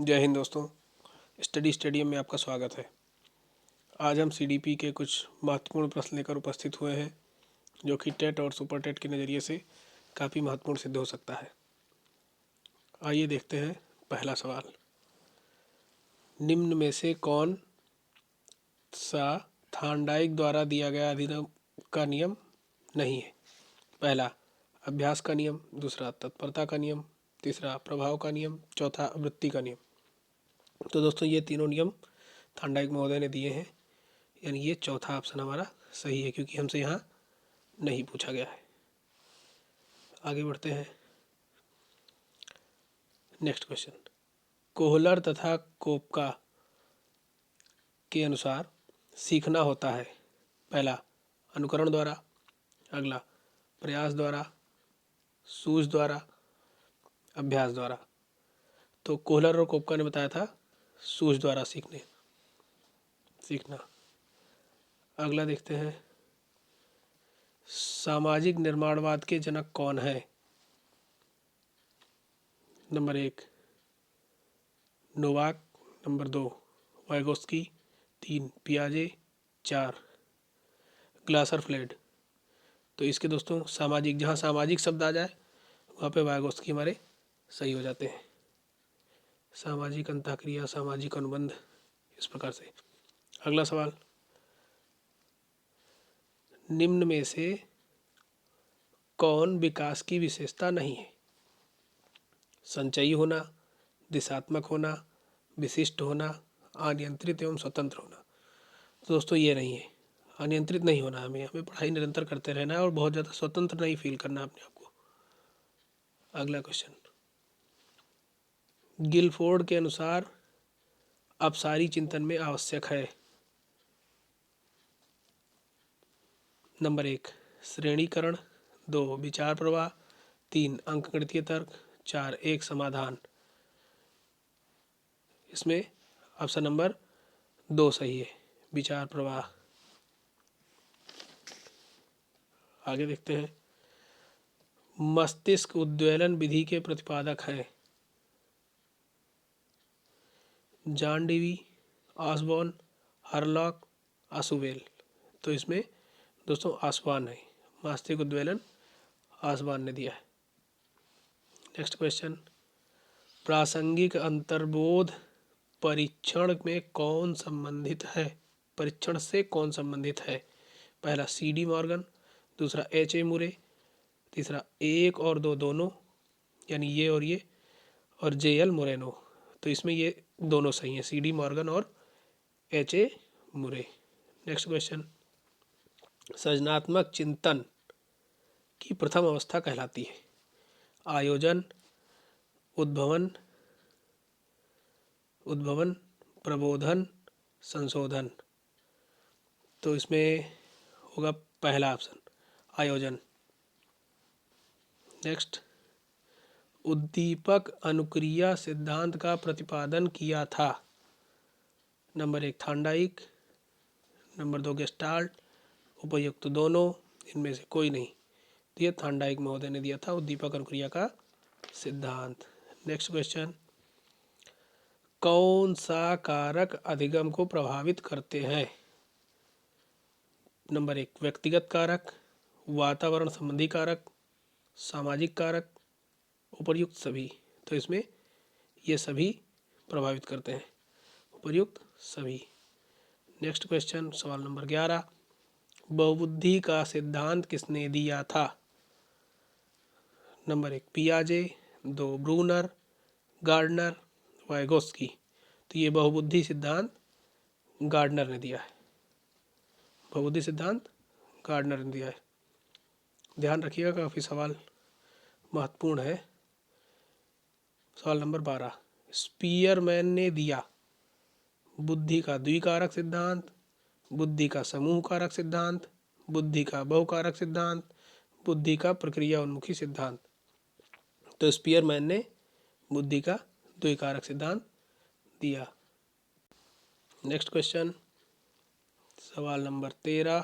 जय हिंद दोस्तों, study stadium में आपका स्वागत है। आज हम सीडीपी के कुछ महत्वपूर्ण प्रश्न लेकर उपस्थित हुए हैं जो कि टेट और सुपर टेट के नज़रिए से काफ़ी महत्वपूर्ण सिद्ध हो सकता है। आइए देखते हैं पहला सवाल। निम्न में से कौन सा थार्नडाइक द्वारा दिया गया अधिनियम का नियम नहीं है? पहला अभ्यास का नियम, दूसरा तत्परता का नियम, तीसरा प्रभाव का नियम, चौथा आवृत्ति का नियम। तो दोस्तों ये तीनों नियम थार्नडाइक महोदय ने दिए हैं, यानी ये चौथा ऑप्शन हमारा सही है क्योंकि हमसे यहाँ नहीं पूछा गया है। आगे बढ़ते हैं। Next question. कोहलर तथा कोपका के अनुसार सीखना होता है पहला अनुकरण द्वारा, अगला प्रयास द्वारा, सूझ द्वारा, अभ्यास द्वारा। तो कोहलर और कोपका ने बताया था सूझ द्वारा सीखना। अगला देखते हैं। सामाजिक निर्माणवाद के जनक कौन है? नंबर 1 नोवाक, नंबर 2 वाइगोस्की, 3 पियाजे, 4 ग्लासर फ्लेड। तो इसके दोस्तों सामाजिक, जहाँ सामाजिक शब्द आ जाए वहाँ पे वाइगोस्की हमारे सही हो जाते हैं। सामाजिक अंतःक्रिया, सामाजिक अनुबंध, इस प्रकार से। अगला सवाल। निम्न में से कौन विकास की विशेषता नहीं है? संचयी होना, दिशात्मक होना, विशिष्ट होना, अनियंत्रित एवं स्वतंत्र होना। तो दोस्तों ये नहीं है। अनियंत्रित नहीं होना, हमें पढ़ाई निरंतर करते रहना है और बहुत ज़्यादा स्वतंत्र नहीं फील करना अपने आप को। अगला क्वेश्चन। गिलफोर्ड के अनुसार अपसारी चिंतन में आवश्यक है। नंबर 1 श्रेणीकरण, 2 विचार प्रवाह, 3 अंकगणितीय तर्क, 4 एक समाधान। इसमें ऑप्शन नंबर 2 सही है, विचार प्रवाह। आगे देखते हैं। मस्तिष्क उद्वेलन विधि के प्रतिपादक हैं जॉन डेवी, ऑसबॉर्न, हरलॉक, आशुवेल। तो इसमें दोस्तों ऑसबॉर्न है, मस्तिष्क उद्वेलन ऑसबॉर्न ने दिया है। Next question. प्रासंगिक अंतर्बोध परीक्षण में कौन संबंधित है? परीक्षण से कौन संबंधित है? पहला CD मॉर्गन, दूसरा HA मुरे, तीसरा 1 और 2 दोनों, यानी ये और JL मोरेनो। तो इसमें ये दोनों सही हैं, CD मॉर्गन और HA मुरे। Next question. सृजनात्मक चिंतन की प्रथम अवस्था कहलाती है आयोजन, उद्भवन, प्रबोधन, संशोधन। तो इसमें होगा पहला ऑप्शन आयोजन। नेक्स्ट। उद्दीपक अनुक्रिया सिद्धांत का प्रतिपादन किया था। नंबर 1 थार्नडाइक, नंबर 2 गेस्टाल्ट, उपयुक्त दोनों, इनमें से कोई नहीं। तो ये थार्नडाइक महोदय ने दिया था उद्दीपक अनुक्रिया का सिद्धांत। Next question. कौन सा कारक अधिगम को प्रभावित करते हैं? नंबर 1 व्यक्तिगत कारक, वातावरण संबंधी कारक, सामाजिक कारक, उपर्युक्त सभी। तो इसमें ये सभी प्रभावित करते हैं, उपर्युक्त सभी। नेक्स्ट क्वेश्चन सवाल नंबर 11। बहुबुद्धि का सिद्धांत किसने दिया था? नंबर 1 पियाजे, 2 ब्रूनर, गार्डनर, वाइगोस्की। तो ये बहुबुद्धि सिद्धांत गार्डनर ने दिया है, बहुबुद्धि सिद्धांत गार्डनर ने दिया है। ध्यान रखिएगा, काफ़ी सवाल महत्वपूर्ण है। सवाल नंबर 12। स्पीयरमैन ने दिया बुद्धि का द्विकारक सिद्धांत, बुद्धि का समूह कारक सिद्धांत, बुद्धि का बहुकारक सिद्धांत, बुद्धि का प्रक्रिया उन्मुखी सिद्धांत। तो स्पीयरमैन ने बुद्धि का द्विकारक सिद्धांत दिया। नेक्स्ट क्वेश्चन सवाल नंबर 13।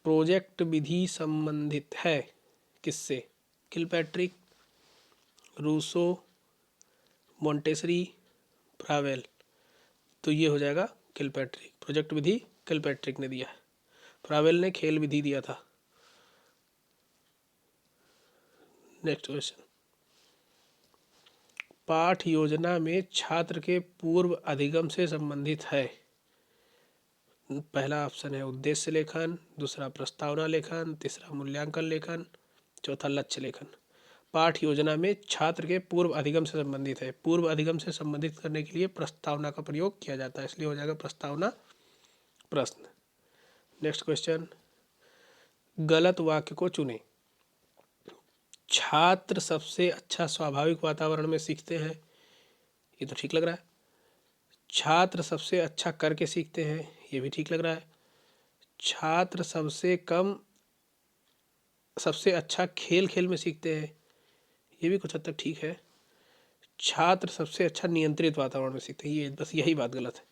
प्रोजेक्ट विधि संबंधित है किससे? किलपैट्रिक, रूसो, मॉन्टेसरी, फ्रावेल, तो ये हो जाएगा किलपैट्रिक। प्रोजेक्ट विधि किलपैट्रिक ने दिया है, फ्रावेल ने खेल विधि दिया था। नेक्स्ट क्वेश्चन, पाठ योजना में छात्र के पूर्व अधिगम से संबंधित है। पहला ऑप्शन है उद्देश्य लेखन, दूसरा प्रस्तावना लेखन, तीसरा मूल्यांकन लेखन, चौथा लक्ष्य लेखन। पाठ योजना में छात्र के पूर्व अधिगम से संबंधित है। पूर्व अधिगम से संबंधित करने के लिए प्रस्तावना का प्रयोग किया जाता है, इसलिए हो जाएगा प्रस्तावना प्रश्न। नेक्स्ट क्वेश्चन, गलत वाक्य को चुनें। छात्र सबसे अच्छा स्वाभाविक वातावरण में सीखते हैं, ये तो ठीक लग रहा है। छात्र सबसे अच्छा करके सीखते हैं, ये भी ठीक लग रहा है। छात्र सबसे अच्छा खेल खेल में सीखते हैं, ये भी कुछ हद तक ठीक है। छात्र सबसे अच्छा नियंत्रित वातावरण में सीखते हैं, ये बस यही बात गलत है।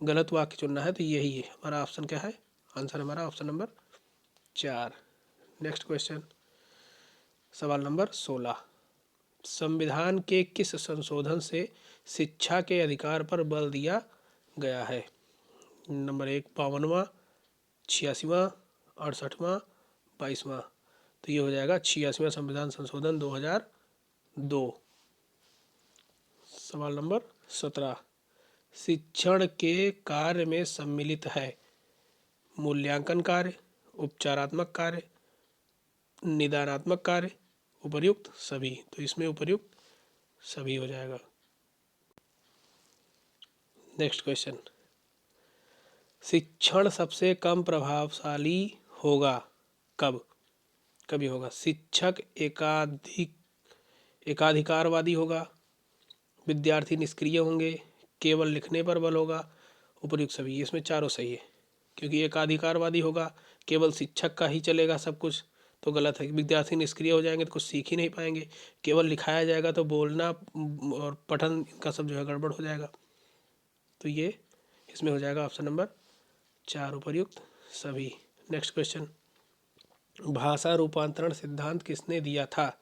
गलत वाक्य चुनना है तो यही है हमारा ऑप्शन। क्या है आंसर? हमारा ऑप्शन नंबर 4। नेक्स्ट क्वेश्चन, सवाल नंबर 16, संविधान के किस संशोधन से शिक्षा के अधिकार पर बल दिया गया है? नंबर 1 52वां, 86वां, 68वां, 22वां। तो ये हो जाएगा 86वां संविधान संशोधन 2002। सवाल नंबर 17, शिक्षण के कार्य में सम्मिलित है मूल्यांकन कार्य, उपचारात्मक कार्य, निदानात्मक कार्य, उपर्युक्त सभी। तो इसमें उपर्युक्त सभी हो जाएगा। नेक्स्ट क्वेश्चन, शिक्षण सबसे कम प्रभावशाली होगा कब? कभी होगा? शिक्षक एकाधिकारवादी होगा, विद्यार्थी निष्क्रिय होंगे, केवल लिखने पर बल होगा, उपर्युक्त सभी। इसमें चारों सही है, क्योंकि एकाधिकारवादी होगा, केवल शिक्षक का ही चलेगा सब कुछ, तो गलत है। विद्यार्थी निष्क्रिय हो जाएंगे तो कुछ सीख ही नहीं पाएंगे, केवल लिखाया जाएगा तो बोलना और पठन इनका सब जो है गड़बड़ हो जाएगा। तो ये इसमें हो जाएगा ऑप्शन नंबर 4 उपर्युक्त सभी। नेक्स्ट क्वेश्चन, भाषा रूपांतरण सिद्धांत किसने दिया था?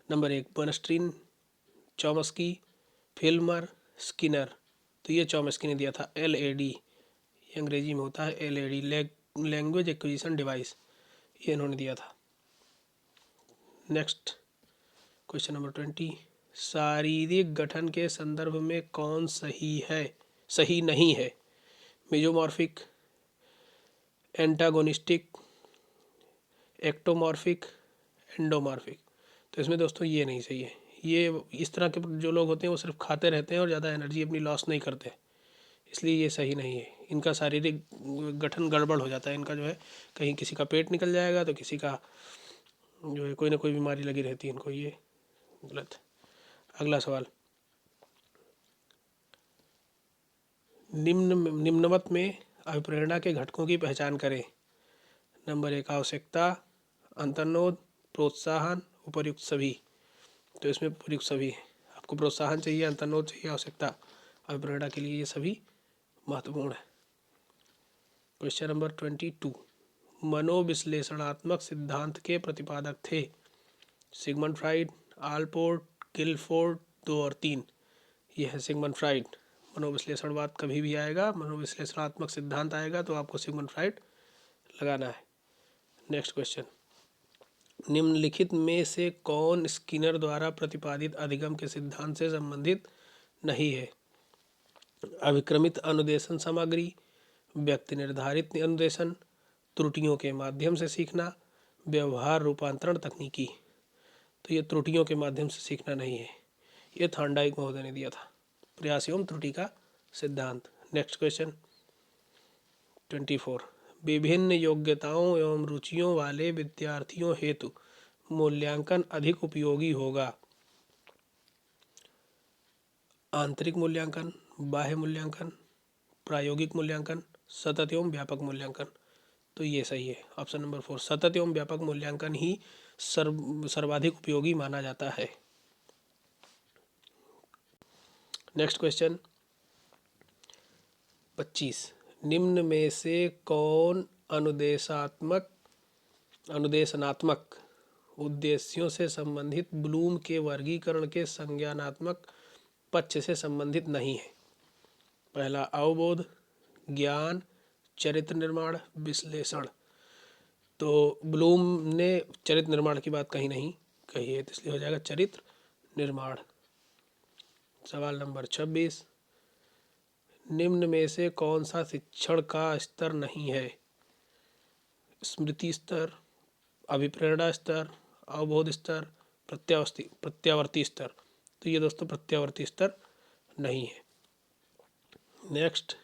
नंबर 1 बर्नस्टीन, चॉम्स्की, फिल्मर, स्किनर। तो ये चॉम्स्की ने दिया था। LAD, ये अंग्रेजी में होता है LAD, लैंग्वेज एक्विजिशन डिवाइस, ये इन्होंने दिया था। नेक्स्ट क्वेश्चन नंबर 20, शारीरिक गठन के संदर्भ में कौन सही नहीं है? मेजोमॉर्फिक, एंटागोनिस्टिक, एक्टोमॉर्फिक, एंडोमॉर्फिक। तो इसमें दोस्तों ये नहीं सही है। ये इस तरह के जो लोग होते हैं वो सिर्फ खाते रहते हैं और ज़्यादा एनर्जी अपनी लॉस नहीं करते, इसलिए ये सही नहीं है। इनका शारीरिक गठन गड़बड़ हो जाता है, इनका जो है कहीं किसी का पेट निकल जाएगा तो किसी का जो है कोई ना कोई बीमारी लगी रहती है इनको, ये गलत। अगला सवाल, निम्नवत में अभिप्रेरणा के घटकों की पहचान करें। नंबर 1 आवश्यकता, अंतर्नोद, प्रोत्साहन, उपर्युक्त सभी। तो इसमें उपर्युक्त सभी है। आपको प्रोत्साहन चाहिए, अंतर्नोद चाहिए, आवश्यकता, अभिप्रेरणा के लिए ये सभी महत्वपूर्ण है। क्वेश्चन नंबर 22, मनोविश्लेषणात्मक सिद्धांत के प्रतिपादक थे? सिगमंड फ्राइड, आलपोर्ट, गिलफोर्ड, 2 और 3। ये है सिगमंड फ्राइड। मनोविश्लेषणवाद कभी भी आएगा, मनोविश्लेषणात्मक सिद्धांत आएगा तो आपको सिगमंड फ्राइड लगाना है। नेक्स्ट क्वेश्चन, निम्नलिखित में से कौन स्किनर द्वारा प्रतिपादित अधिगम के सिद्धांत से संबंधित नहीं है? अभिक्रमित अनुदेशन सामग्री, व्यक्ति निर्धारित अनुदेशन, त्रुटियों के माध्यम से सीखना, व्यवहार रूपांतरण तकनीकी। तो ये त्रुटियों के माध्यम से सीखना नहीं है, ये थॉर्नडाइक महोदय ने दिया था, प्रयास एवं त्रुटि का सिद्धांत। नेक्स्ट क्वेश्चन 24, विभिन्न योग्यताओं एवं रुचियों वाले विद्यार्थियों हेतु मूल्यांकन अधिक उपयोगी होगा? आंतरिक मूल्यांकन, बाह्य मूल्यांकन, प्रायोगिक मूल्यांकन, सतत एवं व्यापक मूल्यांकन। तो ये सही है ऑप्शन नंबर 4, सतत एवं व्यापक मूल्यांकन ही सर्वाधिक उपयोगी माना जाता है। नेक्स्ट क्वेश्चन 25, निम्न में से कौन अनुदेशनात्मक उद्देश्यों से संबंधित ब्लूम के वर्गीकरण के संज्ञानात्मक पक्ष से संबंधित नहीं है। पहला अवबोध, ज्ञान, चरित्र निर्माण, विश्लेषण। तो ब्लूम ने चरित्र निर्माण की बात कहीं नहीं कही है, तो इसलिए हो जाएगा चरित्र निर्माण। सवाल नंबर 26, निम्न में से कौन सा शिक्षण का स्तर नहीं है? स्मृति स्तर, अभिप्रेरणा स्तर, अवबोध स्तर, प्रत्यावर्ती स्तर। तो ये दोस्तों प्रत्यावर्ती स्तर नहीं है। नेक्स्ट,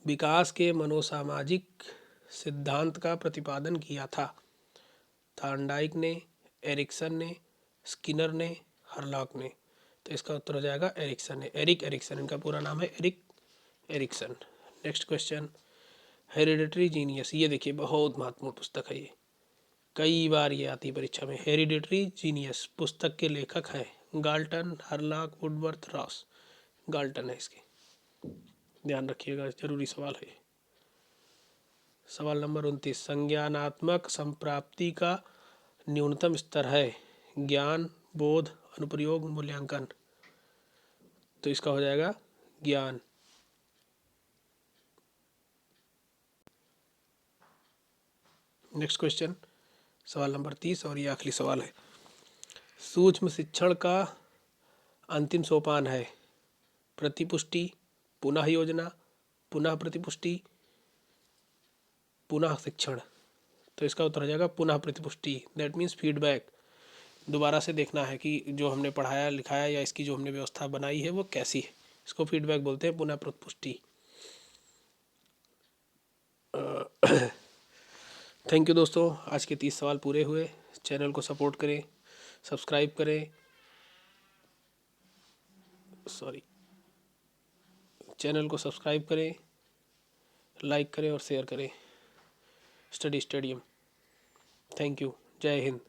विकास के मनोसामाजिक सिद्धांत का प्रतिपादन किया था। थॉर्नडाइक ने, एरिक्सन ने, स्किनर ने, हरलॉक ने। तो इसका उत्तर हो जाएगा एरिक्सन ने, एरिक एरिक्सन, इनका पूरा नाम है Erik Erikson. Next question, hereditary genius. ये देखिए बहुत महत्वपूर्ण पुस्तक है, ये कई बार ये आती है परीक्षा में। हेरिडिटरी जीनियस पुस्तक के लेखक हैं Galton, Hurlock, Woodworth, Ross. Galton है इसके, ध्यान रखिएगा, जरूरी सवाल है। सवाल नंबर 29, संज्ञानात्मक संप्राप्ति का न्यूनतम स्तर है? ज्ञान, बोध, अनुप्रयोग, मूल्यांकन। तो इसका हो जाएगा ज्ञान। नेक्स्ट क्वेश्चन, सवाल नंबर 30 और ये आखिरी सवाल है। सूक्ष्म शिक्षण का अंतिम सोपान है प्रतिपुष्टि, पुनः योजना, पुनः प्रतिपुष्टि, पुनः शिक्षण। तो इसका उत्तर हो जाएगा पुनः प्रतिपुष्टि, दैट मीन्स फीडबैक। दोबारा से देखना है कि जो हमने पढ़ाया लिखाया या इसकी जो हमने व्यवस्था बनाई है वो कैसी है, इसको फीडबैक बोलते हैं, पुनः प्रतिपुष्टि। थैंक यू दोस्तों, आज के 30 सवाल पूरे हुए। चैनल को सपोर्ट करें, सब्सक्राइब करें, चैनल को सब्सक्राइब करें, लाइक करें और शेयर करें। Study stadium. थैंक यू, जय हिंद।